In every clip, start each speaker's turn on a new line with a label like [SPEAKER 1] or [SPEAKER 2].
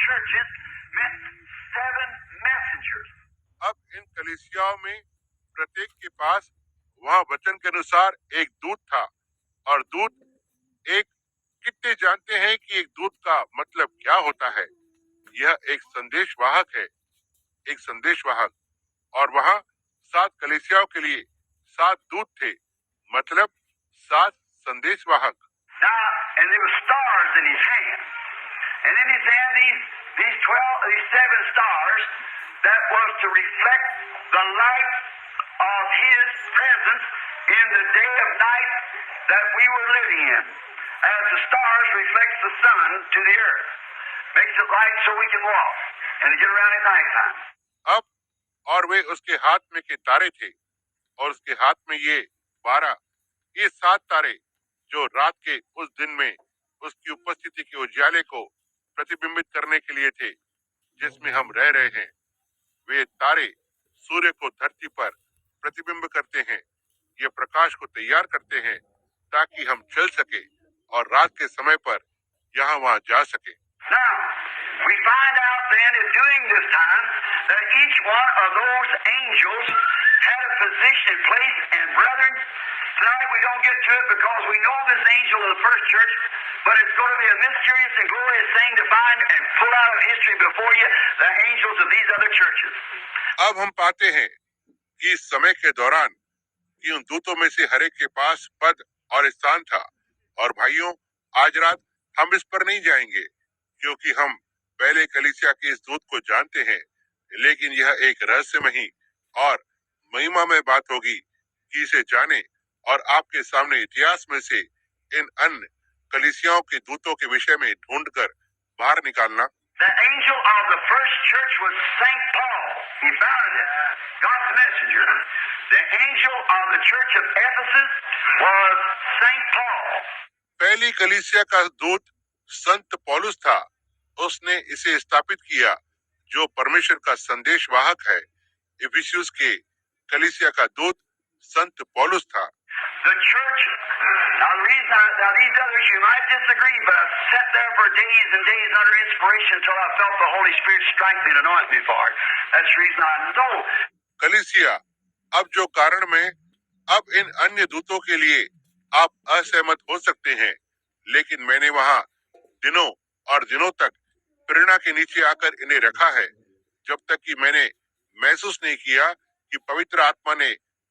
[SPEAKER 1] churches meant 7 messengers.
[SPEAKER 2] अब इन कलीसियाओं में प्रत्येक के पास वहाँ वचन के अनुसार एक दूत था, और दूत एक, कितने जानते हैं कि एक दूत का मतलब क्या होता है? यह एक संदेशवाहक है, एक संदेशवाहक। और वहाँ 7 कलीसियाओं के लिए 7 दूत थे, मतलब 7 संदेशवाहक।
[SPEAKER 1] Now, and there were stars in his hand. And in his hand, these 7 stars, that was to reflect the light of his presence in the day of night that we were living in. As the stars reflects the sun to the earth. Makes it light so we can walk and get around at night time.
[SPEAKER 2] अब और वे उसके हाथ में के तारे थे, और उसके हाथ में ये 7 तारे जो रात के उस दिन में उसकी उपस्थिति के उजाले को प्रतिबिंबित करने के लिए थे जिसमें हम रह रहे हैं। वे तारे सूर्य को धरती पर प्रतिबिंब करते हैं, ये प्रकाश को तैयार करते हैं ताकि हम चल सके और रात के समय पर यहाँ वहाँ जा सके।
[SPEAKER 1] Now, we find out then that during this time that each one of those angels had a position, place, and brethren, tonight we don't get to it because we know this angel of the first church, but it's going to be a mysterious and glorious thing to find and pull out of history before you the angels of these other churches.
[SPEAKER 2] अब हम पाते हैं कि इस समय के दौरान कि उन दूतों में से हर एक के पास पद और स्थान था, और भाइयों आज रात हम इस पर नहीं जाएंगे क्योंकि हम पहले कलीसिया के इस दूत को जानते हैं, लेकिन यह एक रहस्यमयी और महिमामय बात होगी कि इसे जाने और आपके सामने इतिहास में से इन अन्य कलीसियाओं के दूतों के विषय में ढूंढकर बाहर निकालना।
[SPEAKER 1] The angel of the first church was Saint Paul. He founded it, God's messenger. The angel of the church of Ephesus was Saint Paul.
[SPEAKER 2] पहली कलीसिया का दूत संत पौलुस था, उसने इसे स्थापित किया, जो परमेश्वर का संदेशवाहक है। इफिसियुस के कलीसिया का दूत संत पौलुस था।
[SPEAKER 1] The church, now these others you might disagree, but I sat there for days and days under inspiration until I felt the Holy Spirit strike me and anoint me for it. That's the reason I know.
[SPEAKER 2] कलीसिया, अब जो कारण में अब इन अन्य दूतों के लिए आप असहमत हो सकते हैं, लेकिन मैंने वहां दिनों और दिनों तक प्रेरणा के नीचे आकर इन्हें रखा है, जब तक कि मैंने महसूस नहीं किया कि पवित्र आत्मा ने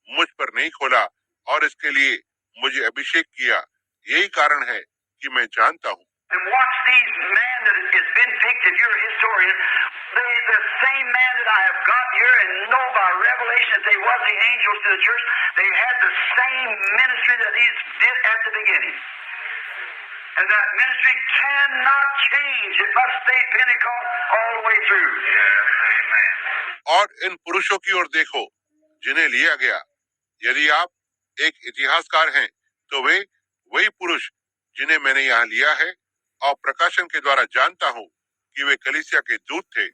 [SPEAKER 2] मुझ पर नहीं खोला और इसके लिए मुझे अभिषेक किया। यही कारण है कि मैं जानता हूँ।
[SPEAKER 1] And watch these men that has been picked, if you're a historian, the same man that I have got here and know by revelation that they was the angels to the church, they had the same ministry that these did at the beginning. And that ministry cannot change. It must stay Pentecost all the way through. Yeah, amen.
[SPEAKER 2] और इन पुरुषों की ओर देखो जिन्हें लिया गया। यदि आप एक इतिहासकार हैं तो वे वही पुरुष जिन्हें मैंने यहाँ लिया है और प्रकाशन के द्वारा जानता हूँ कि वे कलीसिया के दूत थे।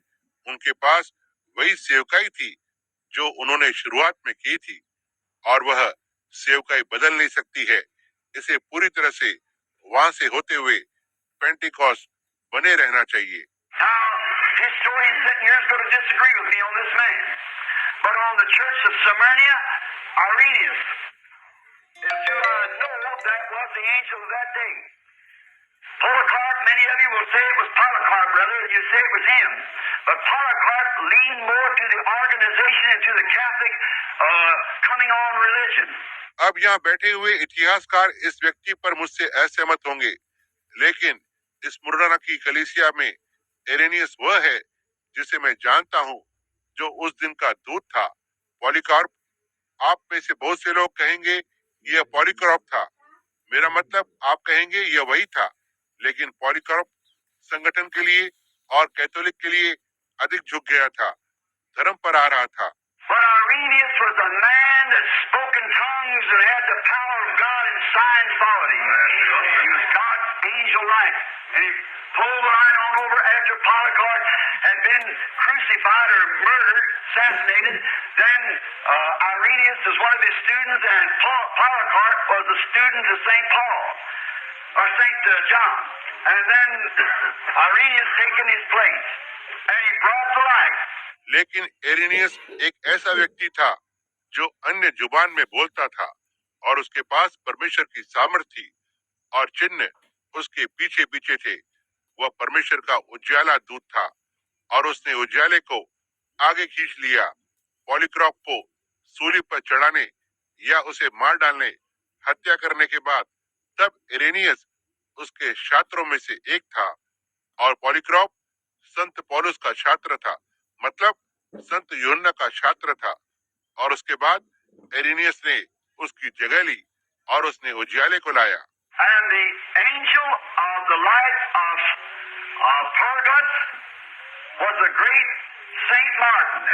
[SPEAKER 2] उनके पास वही सेवकाई थी जो उन्होंने शुरुआत में की थी, और वह सेवकाई बदल नहीं सकती है। इसे पूरी तरह से वहां से होते हुए पेंटिकॉस्ट बने रहना चाहिए।
[SPEAKER 1] Now, historians sitting here is going to disagree with me on this man. But on the church of Smyrna, Irenaeus is who I know that was the angel of that day. Polycarp, many of you will say it was Polycarp, brother, and you say it was him. But Polycarp leaned more to the organization and to the Catholic coming on religion.
[SPEAKER 2] अब यहाँ बैठे हुए इतिहासकार इस व्यक्ति पर मुझसे असहमत होंगे, लेकिन इस मुर्राना की कलीसिया में इरेनियस वह है जिसे मैं जानता हूँ, जो उस दिन का दूत था। पॉलीकार्प, आप में से बहुत से लोग कहेंगे यह पॉलीकार्प था। मेरा मतलब आप कहेंगे यह वही था, लेकिन पॉलीकार्प संगठन के लिए और कैथोलिक के लिए अधिक झुक गया था, धर्म पर आ रहा था।
[SPEAKER 1] But Irenaeus was a man that spoke in tongues and had the power of God, and signs followed him. He was God's angel light, and he pulled right on over after Polycarp had been crucified or murdered, assassinated. Then Irenaeus was one of his students, and Polycarp was a student of St. Paul, or St. John. And then Irenaeus taken his place, and he brought to light.
[SPEAKER 2] लेकिन erroneous एक ऐसा व्यक्ति था जो अन्य जुबान में बोलता था और उसके पास परमेश्वर की सामर्थ थी और चिन्ह उसके पीछे पीछे थे। वह परमेश्वर का उज्याला दूत था और उसने उज्याले को आगे खींच लिया। पॉलीक्रॉप को सूली पर चढ़ाने या उसे मार डालने, हत्या करने के बाद तब इरेनियस उसके छात्रों में से एक था और पॉलीक्रॉप संत पौलुस का छात्र था, मतलब संत यूहन्ना का छात्र था। और उसके बाद इरेनियस ने उसकी जगह ली और उसने उज्याले को लाया।
[SPEAKER 1] And the angel of the light of Pergamos was the great Saint Martin.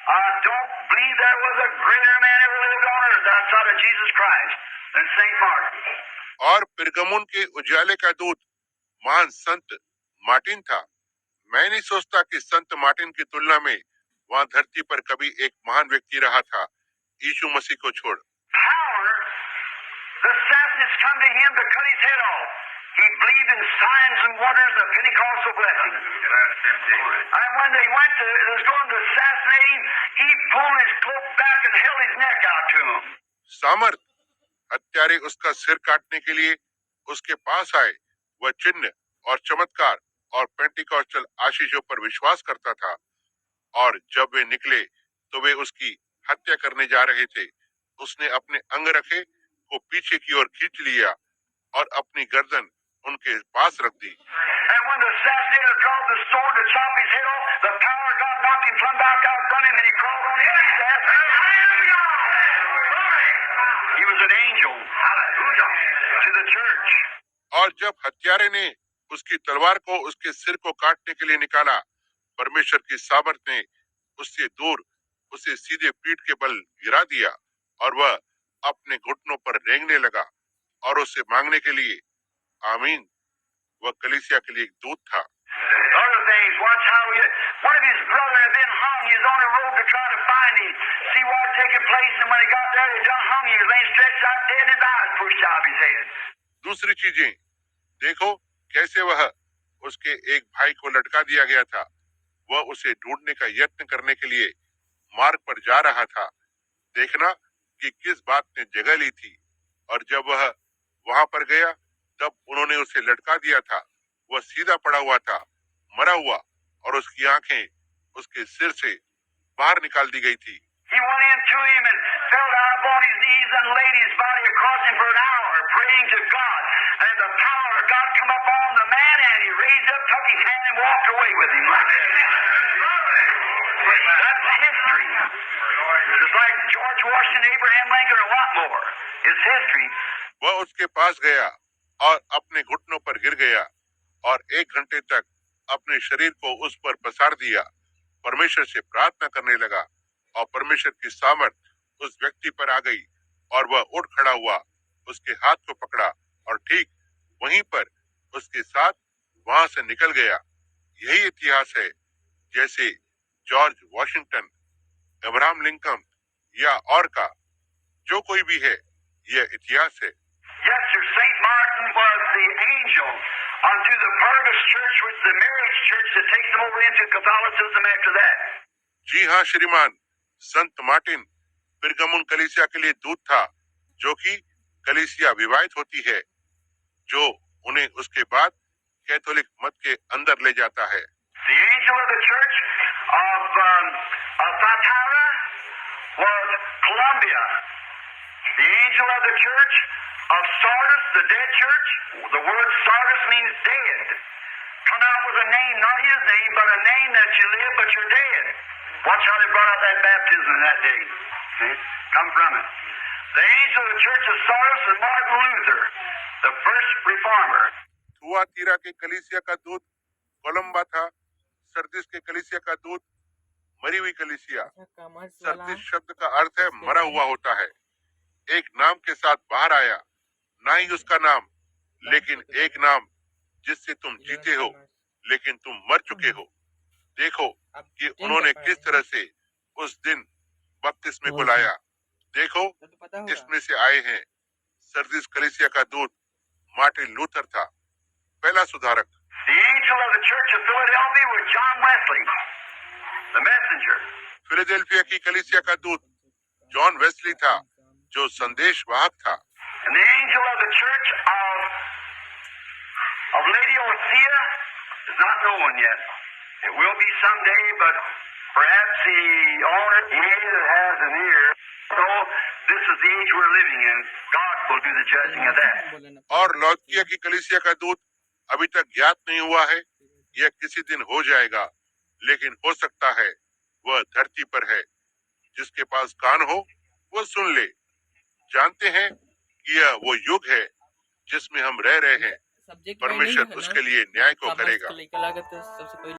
[SPEAKER 1] I don't believe there was a greater man ever lived on earth outside of Jesus Christ than Saint Martin.
[SPEAKER 2] और पिरगमुन के उज्याले का दूत महान संत Martin था। मैं नहीं सोचता कि संत मार्टिन की तुलना में वहाँ धरती पर कभी एक महान व्यक्ति रहा था, यीशु मसीह को छोड़।
[SPEAKER 1] Power, the assassins come to him to cut his head off. He believed in signs and wonders, the Pentecostal blessing. And when they was going to assassinate him, he pulled his cloak back and held his neck out to him.
[SPEAKER 2] सामर्थ, हत्यारे उसका सिर काटने के लिए उसके पास आए। वह चिन्ह और चमत्कार और पेंटिकॉस्टल आशीषों पर विश्वास करता था और जब वे निकले तो वे उसकी हत्या करने जा रहे थे। उसने अपने अंगरखे को पीछे की ओर खींच लिया और अपनी गर्दन उनके पास रख दी।
[SPEAKER 1] And when the assassinator dropped the sword to chop his head off, the power of God knocked him plumb back out from him, and he crawled on his knees and asked, he was an angel, hallelujah, to the church.
[SPEAKER 2] और जब हत्यारे ने उसकी तलवार को उसके सिर को काटने के लिए निकाला, परमेश्वर की सामर्थ ने उससे दूर उसे सीधे पीठ के बल गिरा दिया और वह अपने घुटनों पर रेंगने लगा और उससे मांगने के लिए आमीन। वह कलीसिया के लिए एक दूत था।
[SPEAKER 1] Other things, watch how one of his brothers had been hung. He was on the road to try to find him, see what had taken place, and when he got there, he done hung. He was laying stretched out dead, his eyes pushed out of his head.
[SPEAKER 2] दूसरी चीजें देखो कैसे वह उसके एक भाई को लटका दिया गया था। वह उसे ढूंढने का यत्न करने के लिए मार्ग पर जा रहा था। देखना कि किस बात ने जगह ली थी और जब वह वहां पर गया तब उन्होंने उसे लटका दिया था। वह सीधा पड़ा हुआ था, मरा हुआ, और उसकी आंखें उसके सिर से बाहर निकाल दी गई थी।
[SPEAKER 1] He went into him and fell down upon his knees and laid his body across him for an hour, praying to God. And the power of God come upon the man, and he raised up, took his hand, and walked away with him. That's history. It's like George Washington, Abraham Lincoln, or what more. It's history.
[SPEAKER 2] वह उसके पास गया और अपने घुटनों पर गिर गया और 1 घंटे तक अपने शरीर को उस पर पसार दिया, परमेश्वर से प्रार्थना करने लगा और परमेश्वर की सामर्थ उस व्यक्ति पर आ गई और वह उठ खड़ा हुआ, उसके हाथ को पकड़ा और ठीक वहीं पर उसके साथ वहां से निकल गया। यही इतिहास है। जैसे जॉर्ज वॉशिंगटन, अब्राहम लिंकन या और का जो कोई भी है, यह इतिहास है।
[SPEAKER 1] Yes, sir. Saint Martin was the angel unto the Pergamos church, which is the marriage church that takes them over into Catholicism after that.
[SPEAKER 2] जी हाँ श्रीमान, संत मार्टिन पिरगमुन कलीसिया के लिए दूत था, जो कि कलीसिया विवाहित होती है, जो उन्हें उसके बाद कैथोलिक मत के अंदर ले जाता है।
[SPEAKER 1] The angel of the church of Thyatira was Columbia. The angel of the church of Sardis, the dead church, the word Sardis means dead. Come out with a name, not his name, but a name that you live, but you're dead. Watch how they brought out that baptism in that day. See? Come from it. The angel of the church of Sardis was Martin Luther, the first reformer.
[SPEAKER 2] Thyatira के कलीसिया का दूत Columba था। सरदिस के कलीसिया का दूत मरी हुई कलीसिया। सरदिस शब्द का अर्थ है मरा हुआ होता है। एक नाम के साथ बाहर आया, ना ही उसका नाम, लेकिन एक नाम जिससे तुम जीते हो, लेकिन तुम मर चुके हो। देखो कि उन्होंने किस तरह से उस दिन बपतिस्मे को लाया। देखो इसमें से आए हैं। सरदिस कलीसिया का दूत मार्टिन लूथर था। पहला सुधारक।
[SPEAKER 1] The angel of the church of Philadelphia was John Wesley, the messenger.
[SPEAKER 2] Philadelphia की कलीसिया का दूत जॉन वेस्ली था, जो संदेशवाहक था।
[SPEAKER 1] And the angel of the church of Laodicea is not known yet. It will be someday, but perhaps the owner, he that has an ear, so this is the age we're living in. God will do the judging of that.
[SPEAKER 2] और लौदकिया की कलीसिया का दूत अभी तक ज्ञात नहीं हुआ है, यह किसी दिन हो जाएगा, लेकिन हो सकता है वह धरती पर है। जिसके पास कान हो वह सुन ले। जानते हैं कि यह वो युग है जिसमें हम रह रहे हैं। परमेश्वर उसके लिए न्याय को करेगा।